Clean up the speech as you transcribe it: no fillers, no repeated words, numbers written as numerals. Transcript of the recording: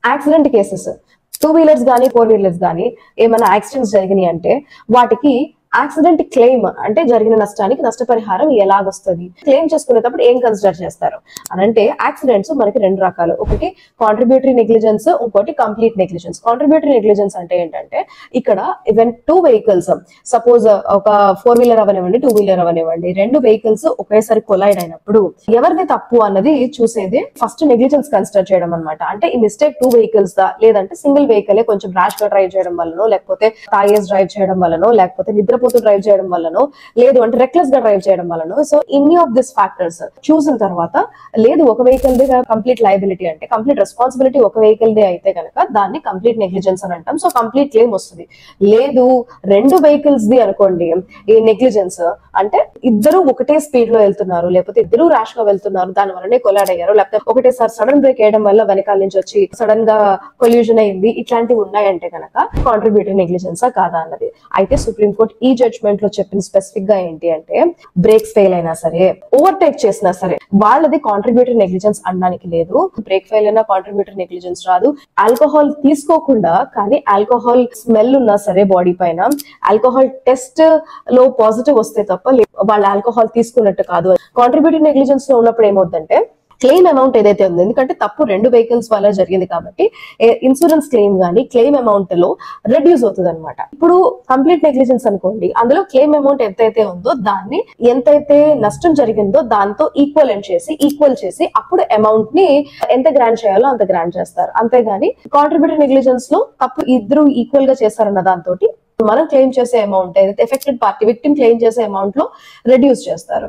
Accident cases, 2 wheelers కానీ 4 wheelers కానీ ఏమైనా యాక్సిడెంట్స్ జరిగినాయి అంటే వాటికి యాక్సిడెంట్ క్లెయిమ్ అంటే జరిగిన నష్టానికి నష్టపరిహారం ఎలాగొస్తుంది, క్లెయిమ్ చేసుకునేటప్పుడు ఏం కన్సిడర్ చేస్తారు అని అంటే యాక్సిడెంట్స్ మనకి 2 రకాలు. ఒకటి కాంట్రిబ్యూటరీ నెగ్లిజెన్స్, ఇంకోటి కంప్లీట్ నెగ్లిజెన్స్. కాంట్రిబ్యూటరీ నెగ్లిజెన్స్ అంటే ఏంటంటే ఇక్కడ ఈవెన్ 2 వెహికల్స్, సపోజ్ ఒక 4 వీలర్ అవనివ్వండి 2 వీలర్ అవనివ్వండి, 2 వెహికల్స్ ఒకేసారి కొలైడ్ అయినప్పుడు ఎవరిది తప్పు అన్నది చూసేది ఫస్ట్ నెగ్లిజెన్స్ కన్సిడర్ చేయడం అనమాట. అంటే ఈ మిస్టేక్ 2 వెహికల్స్ దా లేదంటే సింగిల్ వెహికలే కొంచెం ర్యాష్ గా డ్రైవ్ చేయడం వల్లనో, లేకపోతే తాగేసి డ్రైవ్ చేయడం వల్లనో, లేకపోతే నిద్రపోతూ డ్రైవ్ చేయడం వల్లనో, లేదు అంటే రెక్లెస్ గా డ్రైవ్ చేయడం వల్లనో. So any of this factors చూసిన తర్వాత లేదు ఒక వెహికల్ దే కంప్లీట్ లయబిలిటీ అంటే కంప్లీట్ రెస్పాన్సిబిలిటీ ఒక వెహికల్ దే అయితే కనుక దాన్ని కంప్లీట్ నెగ్లిజెన్స్ అని అంటాం. సో కంప్లీట్ క్లెయిమ్ వస్తుంది. లేదు 2 వెహికల్స్ ది అనుకోండి ఈ నెగ్లిజెన్స్ అంటే ఇద్దరు ఒకటే స్పీడ్ లో వెళ్తున్నారు, లేకపోతే ఇద్దరు ర్యాష్ గా వెళ్తున్నారు, దాని వల్లనే కొలాడ్ అయ్యారు, లేకపోతే ఒకటేసారి సడన్ బ్రేక్ వేయడం వల్ల వెనకాల నుంచి వచ్చి సడన్ గా కొల్యూషన్ అయింది, ఇట్లాంటివి ఉన్నాయంటే కనుక కాంట్రిబ్యూటరీ నెగ్లిజెన్సా కాదా అన్నది. అయితే సుప్రీంకోర్టు ఈ జడ్జ్మెంట్ లో చెప్పిన స్పెసిఫిక్ గా ఏంటి అంటే బ్రేక్స్ ఫెయిల్ అయినా సరే, ఓవర్టేక్ చేసినా సరే వాళ్ళది కాంట్రిబ్యూటరీ నెగ్లిజెన్స్ అనడానికి లేదు. బ్రేక్ ఫెయిల్ అయినా కాంట్రిబ్యూటరీ నెగ్లిజెన్స్ రాదు. ఆల్కహాల్ తీసుకోకుండా కానీ ఆల్కహాల్ స్మెల్ ఉన్నా సరే బాడీ పైన ఆల్కహాల్ టెస్ట్ లో పాజిటివ్ వస్తే తప్ప వాళ్ళు ఆల్కహాల్ తీసుకున్నట్టు కాదు. కాంట్రిబ్యూటరీ నెగ్లిజెన్స్ లో ఉన్నప్పుడు ఏమవుతుందంటే క్లెయిమ్ అమౌంట్ ఏదైతే ఉంది, ఎందుకంటే తప్పు 2 వెహికల్స్ వల్ల జరిగింది కాబట్టి ఇన్సూరెన్స్ క్లెయిమ్ గానీ క్లెయిమ్ అమౌంట్ లో రెడ్యూస్ అవుతుంది అనమాట. ఇప్పుడు కంప్లీట్ నెగ్లిజెన్స్ అనుకోండి, అందులో క్లెయిమ్ అమౌంట్ ఎంతైతే ఉందో దాన్ని ఎంతైతే నష్టం జరిగిందో దాంతో ఈక్వల్ చేసి అప్పుడు అమౌంట్ ని ఎంత గ్రాంట్ చేయాలో అంత గ్రాంట్ చేస్తారు. అంతేగాని కాంట్రిబ్యూటరీ నెగ్లిజెన్స్ లో తప్పు ఇద్దరు ఈక్వల్ గా చేస్తారన్న దాంతో మనం క్లెయిమ్ చేసే అమౌంట్ ఏదైతే ఎఫెక్టెడ్ పార్టీ విక్టిమ్ క్లెయిమ్ చేసే అమౌంట్ లో రెడ్యూస్ చేస్తారు.